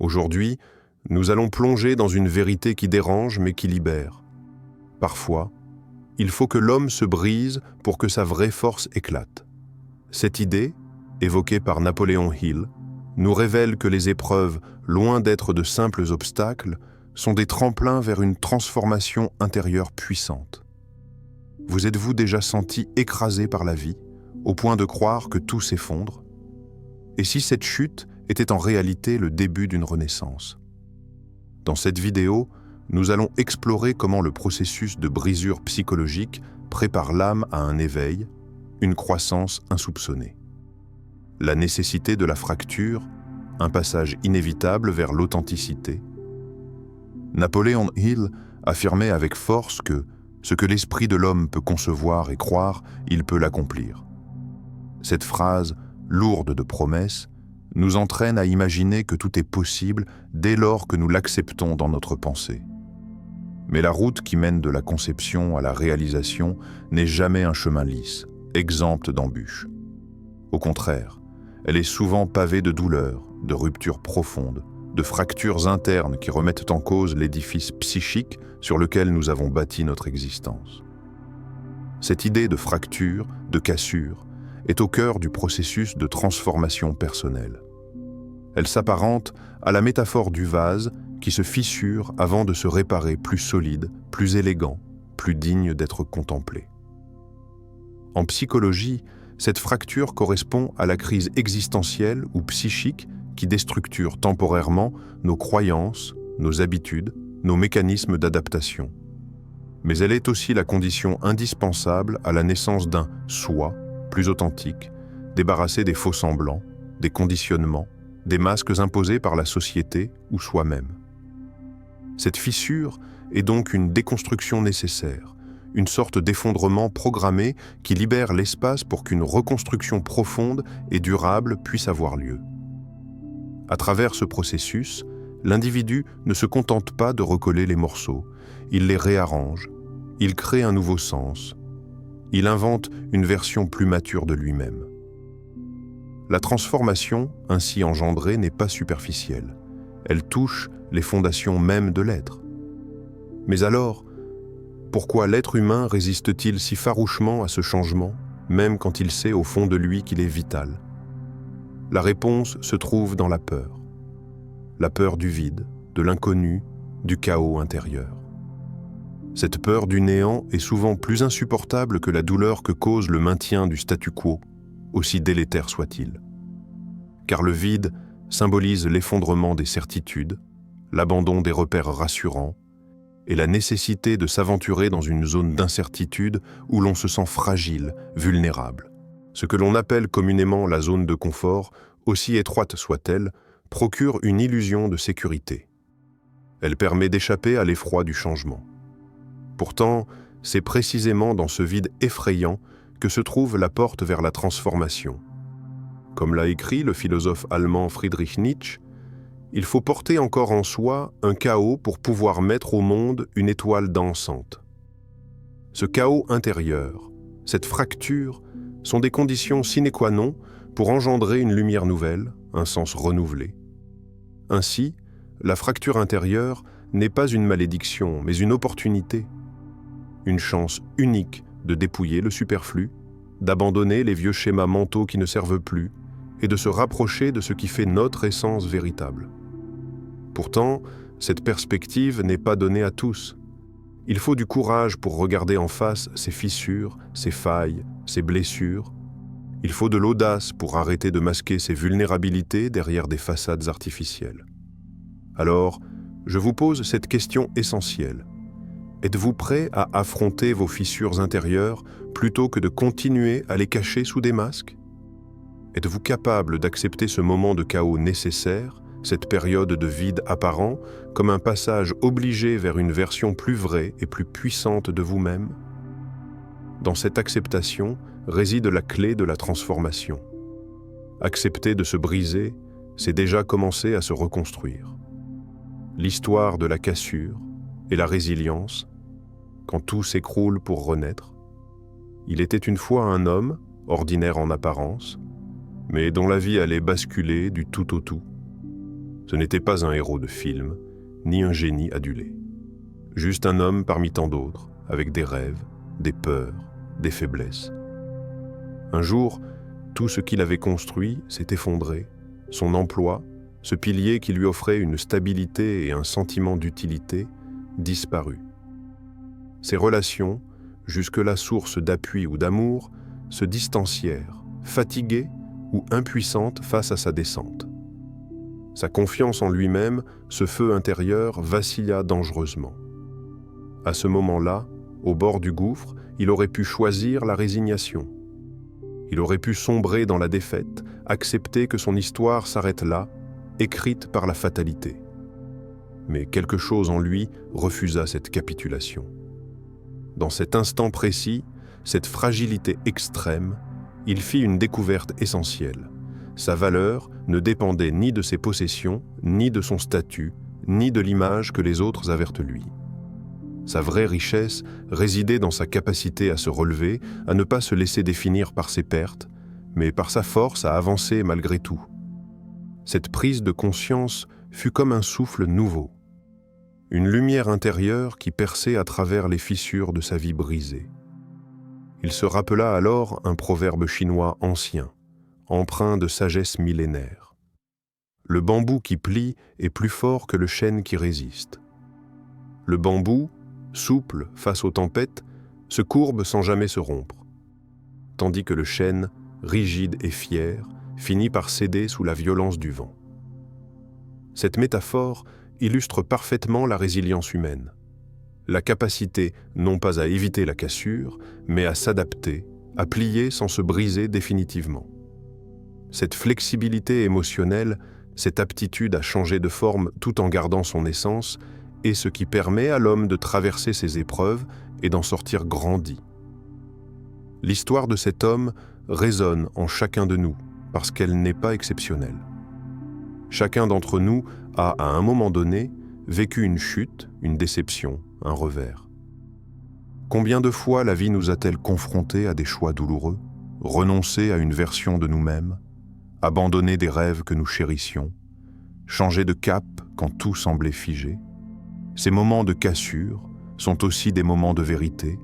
Aujourd'hui, nous allons plonger dans une vérité qui dérange mais qui libère. Parfois, il faut que l'homme se brise pour que sa vraie force éclate. Cette idée, évoquée par Napoléon Hill, nous révèle que les épreuves, loin d'être de simples obstacles, sont des tremplins vers une transformation intérieure puissante. Vous êtes-vous déjà senti écrasé par la vie, au point de croire que tout s'effondre? Et si cette chute était en réalité le début d'une renaissance? Dans cette vidéo, nous allons explorer comment le processus de brisure psychologique prépare l'âme à un éveil, une croissance insoupçonnée. La nécessité de la fracture, un passage inévitable vers l'authenticité. Napoléon Hill affirmait avec force que ce que l'esprit de l'homme peut concevoir et croire, il peut l'accomplir. Cette phrase, lourde de promesses, nous entraîne à imaginer que tout est possible dès lors que nous l'acceptons dans notre pensée. Mais la route qui mène de la conception à la réalisation n'est jamais un chemin lisse, exempte d'embûches. Au contraire, elle est souvent pavée de douleurs, de ruptures profondes, de fractures internes qui remettent en cause l'édifice psychique sur lequel nous avons bâti notre existence. Cette idée de fracture, de cassure, est au cœur du processus de transformation personnelle. Elle s'apparente à la métaphore du vase qui se fissure avant de se réparer plus solide, plus élégant, plus digne d'être contemplé. En psychologie, cette fracture correspond à la crise existentielle ou psychique qui déstructure temporairement nos croyances, nos habitudes, nos mécanismes d'adaptation. Mais elle est aussi la condition indispensable à la naissance d'un « soi » plus authentique, débarrassé des faux semblants, des conditionnements, des masques imposés par la société ou soi-même. Cette fissure est donc une déconstruction nécessaire, une sorte d'effondrement programmé qui libère l'espace pour qu'une reconstruction profonde et durable puisse avoir lieu. À travers ce processus, l'individu ne se contente pas de recoller les morceaux, il les réarrange, il crée un nouveau sens, il invente une version plus mature de lui-même. La transformation ainsi engendrée n'est pas superficielle, elle touche les fondations mêmes de l'être. Mais alors, pourquoi l'être humain résiste-t-il si farouchement à ce changement, même quand il sait au fond de lui qu'il est vital? La réponse se trouve dans la peur. La peur du vide, de l'inconnu, du chaos intérieur. Cette peur du néant est souvent plus insupportable que la douleur que cause le maintien du statu quo, aussi délétère soit-il. Car le vide symbolise l'effondrement des certitudes, l'abandon des repères rassurants, et la nécessité de s'aventurer dans une zone d'incertitude où l'on se sent fragile, vulnérable. Ce que l'on appelle communément la zone de confort, aussi étroite soit-elle, procure une illusion de sécurité. Elle permet d'échapper à l'effroi du changement. Pourtant, c'est précisément dans ce vide effrayant que se trouve la porte vers la transformation. Comme l'a écrit le philosophe allemand Friedrich Nietzsche, il faut porter encore en soi un chaos pour pouvoir mettre au monde une étoile dansante. Ce chaos intérieur, cette fracture, sont des conditions sine qua non pour engendrer une lumière nouvelle, un sens renouvelé. Ainsi, la fracture intérieure n'est pas une malédiction, mais une opportunité. Une chance unique de dépouiller le superflu, d'abandonner les vieux schémas mentaux qui ne servent plus et de se rapprocher de ce qui fait notre essence véritable. Pourtant, cette perspective n'est pas donnée à tous. Il faut du courage pour regarder en face ces fissures, ces failles, ces blessures. Il faut de l'audace pour arrêter de masquer ces vulnérabilités derrière des façades artificielles. Alors, je vous pose cette question essentielle. Êtes-vous prêt à affronter vos fissures intérieures plutôt que de continuer à les cacher sous des masques? Êtes-vous capable d'accepter ce moment de chaos nécessaire, cette période de vide apparent, comme un passage obligé vers une version plus vraie et plus puissante de vous-même? Dans cette acceptation réside la clé de la transformation. Accepter de se briser, c'est déjà commencer à se reconstruire. L'histoire de la cassure et la résilience, quand tout s'écroule pour renaître. Il était une fois un homme, ordinaire en apparence, mais dont la vie allait basculer du tout au tout. Ce n'était pas un héros de film, ni un génie adulé. Juste un homme parmi tant d'autres, avec des rêves, des peurs, des faiblesses. Un jour, tout ce qu'il avait construit s'est effondré, son emploi, ce pilier qui lui offrait une stabilité et un sentiment d'utilité, disparu. Ses relations, jusque-là source d'appui ou d'amour, se distancièrent, fatiguées ou impuissantes face à sa descente. Sa confiance en lui-même, ce feu intérieur, vacilla dangereusement. À ce moment-là, au bord du gouffre, il aurait pu choisir la résignation. Il aurait pu sombrer dans la défaite, accepter que son histoire s'arrête là, écrite par la fatalité. Mais quelque chose en lui refusa cette capitulation. Dans cet instant précis, cette fragilité extrême, il fit une découverte essentielle. Sa valeur ne dépendait ni de ses possessions, ni de son statut, ni de l'image que les autres avaient de lui. Sa vraie richesse résidait dans sa capacité à se relever, à ne pas se laisser définir par ses pertes, mais par sa force à avancer malgré tout. Cette prise de conscience fut comme un souffle nouveau, une lumière intérieure qui perçait à travers les fissures de sa vie brisée. Il se rappela alors un proverbe chinois ancien, empreint de sagesse millénaire. Le bambou qui plie est plus fort que le chêne qui résiste. Le bambou, souple face aux tempêtes, se courbe sans jamais se rompre, tandis que le chêne, rigide et fier, finit par céder sous la violence du vent. Cette métaphore illustre parfaitement la résilience humaine, la capacité non pas à éviter la cassure, mais à s'adapter, à plier sans se briser définitivement. Cette flexibilité émotionnelle, cette aptitude à changer de forme tout en gardant son essence, est ce qui permet à l'homme de traverser ses épreuves et d'en sortir grandi. L'histoire de cet homme résonne en chacun de nous parce qu'elle n'est pas exceptionnelle. Chacun d'entre nous a, à un moment donné, vécu une chute, une déception, un revers. Combien de fois la vie nous a-t-elle confrontés à des choix douloureux, renoncé à une version de nous-mêmes, abandonné des rêves que nous chérissions, changé de cap quand tout semblait figé? Ces moments de cassure sont aussi des moments de vérité,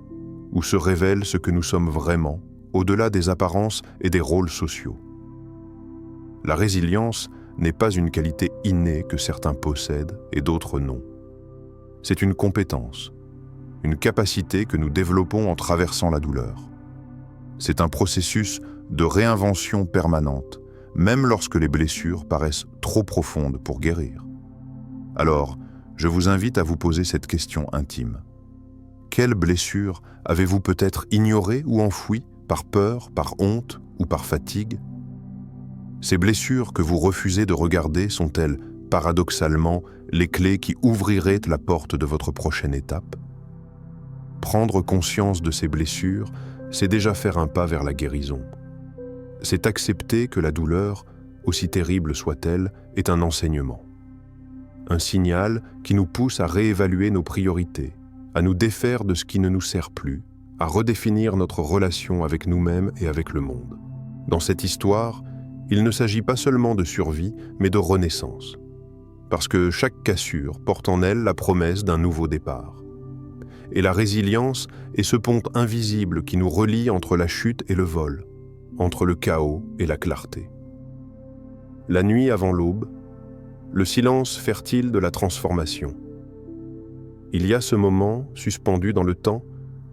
où se révèle ce que nous sommes vraiment, au-delà des apparences et des rôles sociaux. La résilience n'est pas une qualité innée que certains possèdent et d'autres non. C'est une compétence, une capacité que nous développons en traversant la douleur. C'est un processus de réinvention permanente, même lorsque les blessures paraissent trop profondes pour guérir. Alors, je vous invite à vous poser cette question intime. Quelle blessure avez-vous peut-être ignorée ou enfouie par peur, par honte ou par fatigue? Ces blessures que vous refusez de regarder sont-elles, paradoxalement, les clés qui ouvriraient la porte de votre prochaine étape? Prendre conscience de ces blessures, c'est déjà faire un pas vers la guérison. C'est accepter que la douleur, aussi terrible soit-elle, est un enseignement. Un signal qui nous pousse à réévaluer nos priorités, à nous défaire de ce qui ne nous sert plus, à redéfinir notre relation avec nous-mêmes et avec le monde. Dans cette histoire, il ne s'agit pas seulement de survie, mais de renaissance. Parce que chaque cassure porte en elle la promesse d'un nouveau départ. Et la résilience est ce pont invisible qui nous relie entre la chute et le vol, entre le chaos et la clarté. La nuit avant l'aube, le silence fertile de la transformation. Il y a ce moment, suspendu dans le temps,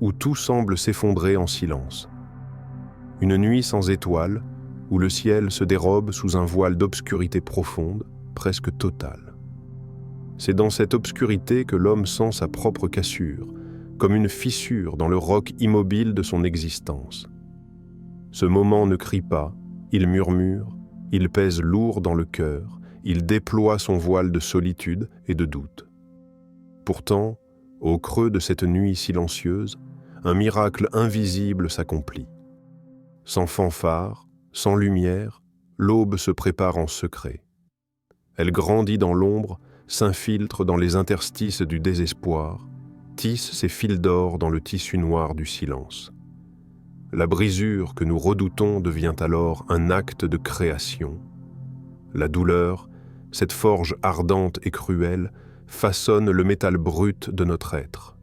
où tout semble s'effondrer en silence. Une nuit sans étoiles, où le ciel se dérobe sous un voile d'obscurité profonde, presque totale. C'est dans cette obscurité que l'homme sent sa propre cassure, comme une fissure dans le roc immobile de son existence. Ce moment ne crie pas, il murmure, il pèse lourd dans le cœur, il déploie son voile de solitude et de doute. Pourtant, au creux de cette nuit silencieuse, un miracle invisible s'accomplit. Sans fanfare, sans lumière, l'aube se prépare en secret. Elle grandit dans l'ombre, s'infiltre dans les interstices du désespoir, tisse ses fils d'or dans le tissu noir du silence. La brisure que nous redoutons devient alors un acte de création. La douleur, cette forge ardente et cruelle, façonne le métal brut de notre être.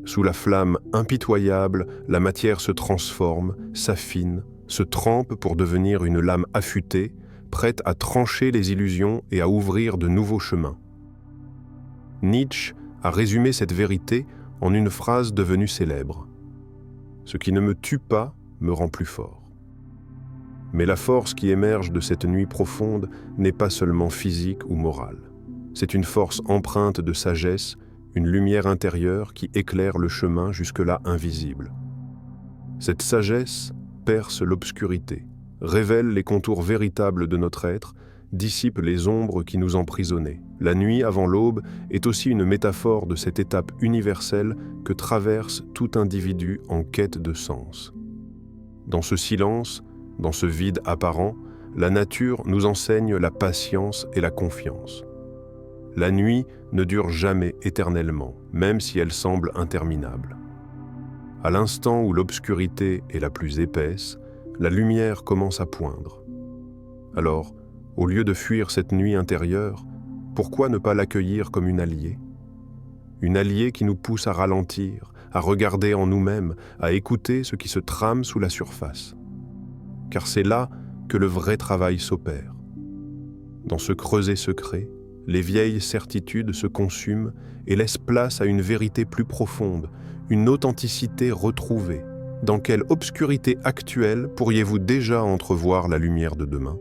Sous la flamme impitoyable, la matière se transforme, s'affine, se trempe pour devenir une lame affûtée, prête à trancher les illusions et à ouvrir de nouveaux chemins. Nietzsche a résumé cette vérité en une phrase devenue célèbre. « Ce qui ne me tue pas me rend plus fort. » Mais la force qui émerge de cette nuit profonde n'est pas seulement physique ou morale. C'est une force empreinte de sagesse, une lumière intérieure qui éclaire le chemin jusque-là invisible. Cette sagesse perce l'obscurité, révèle les contours véritables de notre être, dissipe les ombres qui nous emprisonnaient. La nuit avant l'aube est aussi une métaphore de cette étape universelle que traverse tout individu en quête de sens. Dans ce silence, dans ce vide apparent, la nature nous enseigne la patience et la confiance. La nuit ne dure jamais éternellement, même si elle semble interminable. À l'instant où l'obscurité est la plus épaisse, la lumière commence à poindre. Alors, au lieu de fuir cette nuit intérieure, pourquoi ne pas l'accueillir comme une alliée? Une alliée qui nous pousse à ralentir, à regarder en nous-mêmes, à écouter ce qui se trame sous la surface. Car c'est là que le vrai travail s'opère. Dans ce creuset secret, les vieilles certitudes se consument et laissent place à une vérité plus profonde, une authenticité retrouvée. Dans quelle obscurité actuelle pourriez-vous déjà entrevoir la lumière de demain?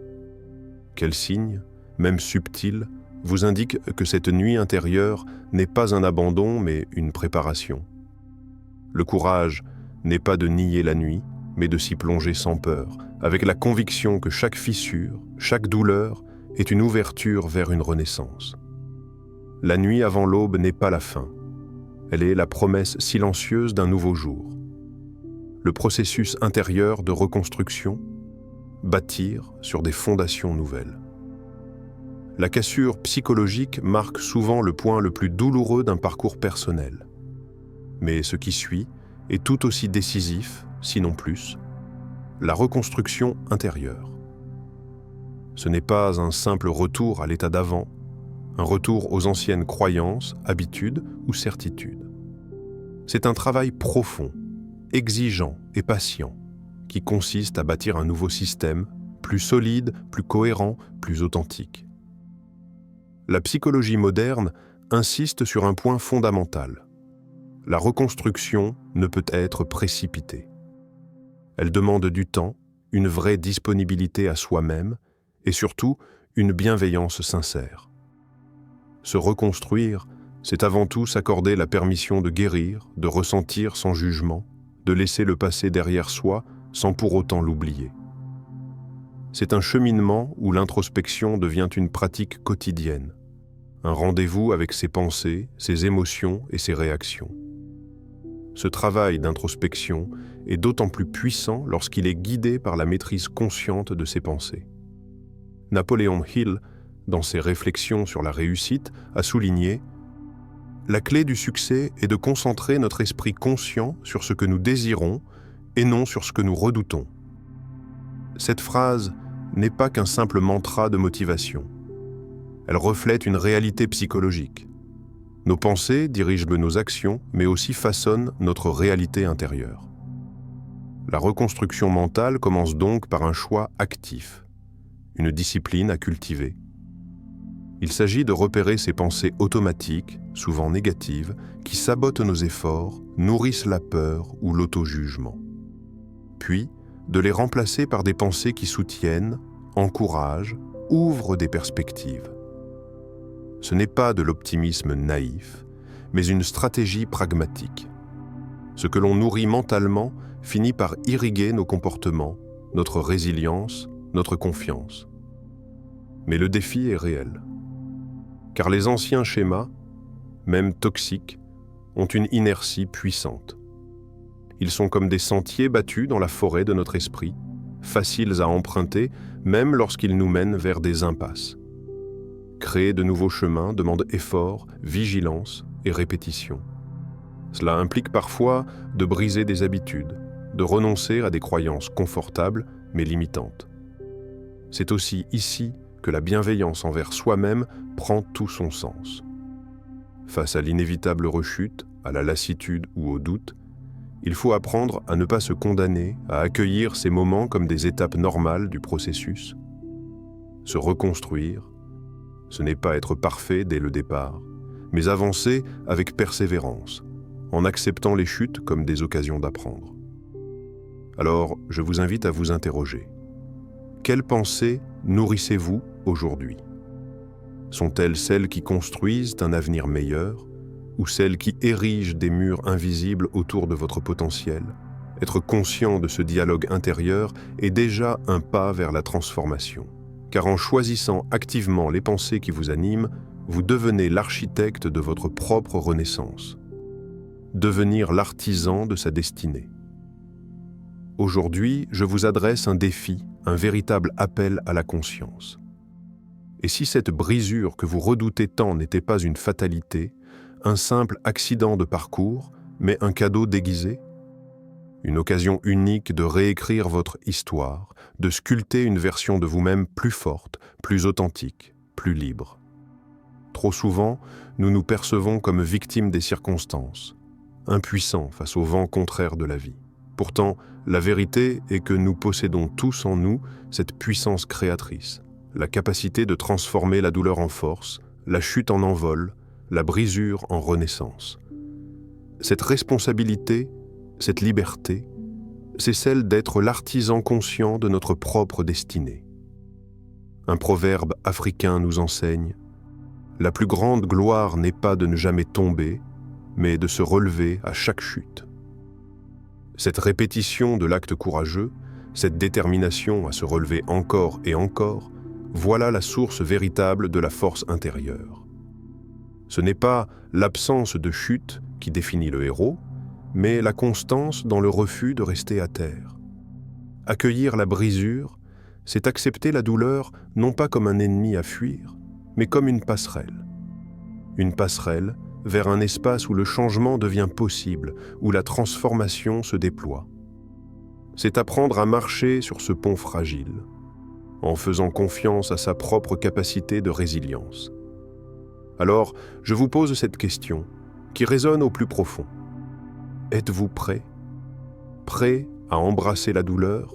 Quel signe, même subtil, vous indique que cette nuit intérieure n'est pas un abandon mais une préparation? Le courage n'est pas de nier la nuit, mais de s'y plonger sans peur, avec la conviction que chaque fissure, chaque douleur est une ouverture vers une renaissance. La nuit avant l'aube n'est pas la fin. Elle est la promesse silencieuse d'un nouveau jour. Le processus intérieur de reconstruction, bâtir sur des fondations nouvelles. La cassure psychologique marque souvent le point le plus douloureux d'un parcours personnel. Mais ce qui suit est tout aussi décisif, sinon plus, la reconstruction intérieure. Ce n'est pas un simple retour à l'état d'avant, un retour aux anciennes croyances, habitudes ou certitudes. C'est un travail profond, exigeant et patient, qui consiste à bâtir un nouveau système, plus solide, plus cohérent, plus authentique. La psychologie moderne insiste sur un point fondamental. La reconstruction ne peut être précipitée. Elle demande du temps, une vraie disponibilité à soi-même et surtout une bienveillance sincère. Se reconstruire, c'est avant tout s'accorder la permission de guérir, de ressentir sans jugement, de laisser le passé derrière soi sans pour autant l'oublier. C'est un cheminement où l'introspection devient une pratique quotidienne, un rendez-vous avec ses pensées, ses émotions et ses réactions. Ce travail d'introspection est d'autant plus puissant lorsqu'il est guidé par la maîtrise consciente de ses pensées. Napoléon Hill, dans ses réflexions sur la réussite, a souligné « La clé du succès est de concentrer notre esprit conscient sur ce que nous désirons et non sur ce que nous redoutons. » Cette phrase n'est pas qu'un simple mantra de motivation. Elle reflète une réalité psychologique. Nos pensées dirigent nos actions, mais aussi façonnent notre réalité intérieure. La reconstruction mentale commence donc par un choix actif, une discipline à cultiver. Il s'agit de repérer ces pensées automatiques, souvent négatives, qui sabotent nos efforts, nourrissent la peur ou l'auto-jugement. Puis, de les remplacer par des pensées qui soutiennent, encouragent, ouvrent des perspectives. Ce n'est pas de l'optimisme naïf, mais une stratégie pragmatique. Ce que l'on nourrit mentalement finit par irriguer nos comportements, notre résilience, notre confiance. Mais le défi est réel. Car les anciens schémas, même toxiques, ont une inertie puissante. Ils sont comme des sentiers battus dans la forêt de notre esprit, faciles à emprunter même lorsqu'ils nous mènent vers des impasses. Créer de nouveaux chemins demande effort, vigilance et répétition. Cela implique parfois de briser des habitudes, de renoncer à des croyances confortables mais limitantes. C'est aussi ici que la bienveillance envers soi-même prend tout son sens. Face à l'inévitable rechute, à la lassitude ou au doute, il faut apprendre à ne pas se condamner, à accueillir ces moments comme des étapes normales du processus. Se reconstruire, ce n'est pas être parfait dès le départ, mais avancer avec persévérance, en acceptant les chutes comme des occasions d'apprendre. Alors, je vous invite à vous interroger. Quelles pensées nourrissez-vous aujourd'hui ? Sont-elles celles qui construisent un avenir meilleur ou celles qui érigent des murs invisibles autour de votre potentiel ? Être conscient de ce dialogue intérieur est déjà un pas vers la transformation. Car en choisissant activement les pensées qui vous animent, vous devenez l'architecte de votre propre renaissance. Devenir l'artisan de sa destinée. Aujourd'hui, je vous adresse un défi, un véritable appel à la conscience. Et si cette brisure que vous redoutez tant n'était pas une fatalité, un simple accident de parcours, mais un cadeau déguisé ? Une occasion unique de réécrire votre histoire, de sculpter une version de vous-même plus forte, plus authentique, plus libre. Trop souvent, nous nous percevons comme victimes des circonstances, impuissants face au vent contraire de la vie. Pourtant, la vérité est que nous possédons tous en nous cette puissance créatrice, la capacité de transformer la douleur en force, la chute en envol, la brisure en renaissance. Cette responsabilité, cette liberté, c'est celle d'être l'artisan conscient de notre propre destinée. Un proverbe africain nous enseigne « La plus grande gloire n'est pas de ne jamais tomber, mais de se relever à chaque chute. » Cette répétition de l'acte courageux, cette détermination à se relever encore et encore, voilà la source véritable de la force intérieure. Ce n'est pas l'absence de chute qui définit le héros, mais la constance dans le refus de rester à terre. Accueillir la brisure, c'est accepter la douleur non pas comme un ennemi à fuir, mais comme une passerelle. Une passerelle vers un espace où le changement devient possible, où la transformation se déploie. C'est apprendre à marcher sur ce pont fragile, en faisant confiance à sa propre capacité de résilience. Alors, je vous pose cette question, qui résonne au plus profond. Êtes-vous prêt ? Prêt à embrasser la douleur,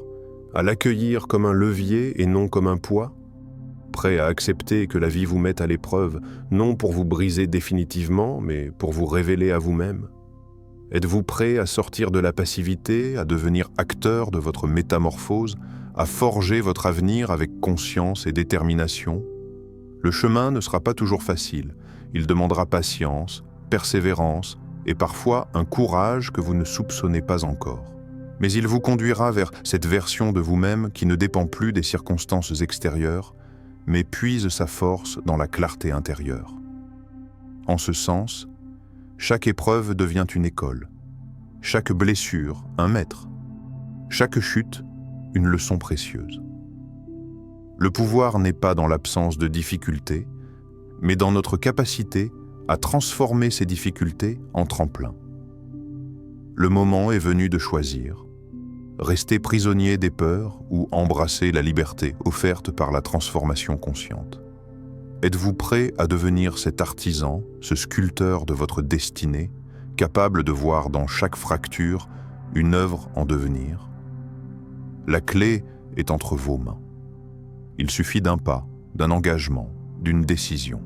à l'accueillir comme un levier et non comme un poids ? Prêt à accepter que la vie vous mette à l'épreuve, non pour vous briser définitivement, mais pour vous révéler à vous-même ? Êtes-vous prêt à sortir de la passivité, à devenir acteur de votre métamorphose, à forger votre avenir avec conscience et détermination ? Le chemin ne sera pas toujours facile. Il demandera patience, persévérance et parfois un courage que vous ne soupçonnez pas encore. Mais il vous conduira vers cette version de vous-même qui ne dépend plus des circonstances extérieures, mais puise sa force dans la clarté intérieure. En ce sens, chaque épreuve devient une école, chaque blessure un maître, chaque chute une leçon précieuse. Le pouvoir n'est pas dans l'absence de difficultés, mais dans notre capacité à transformer ces difficultés en tremplin. Le moment est venu de choisir, rester prisonnier des peurs ou embrasser la liberté offerte par la transformation consciente. Êtes-vous prêt à devenir cet artisan, ce sculpteur de votre destinée, capable de voir dans chaque fracture une œuvre en devenir ? La clé est entre vos mains. Il suffit d'un pas, d'un engagement, d'une décision.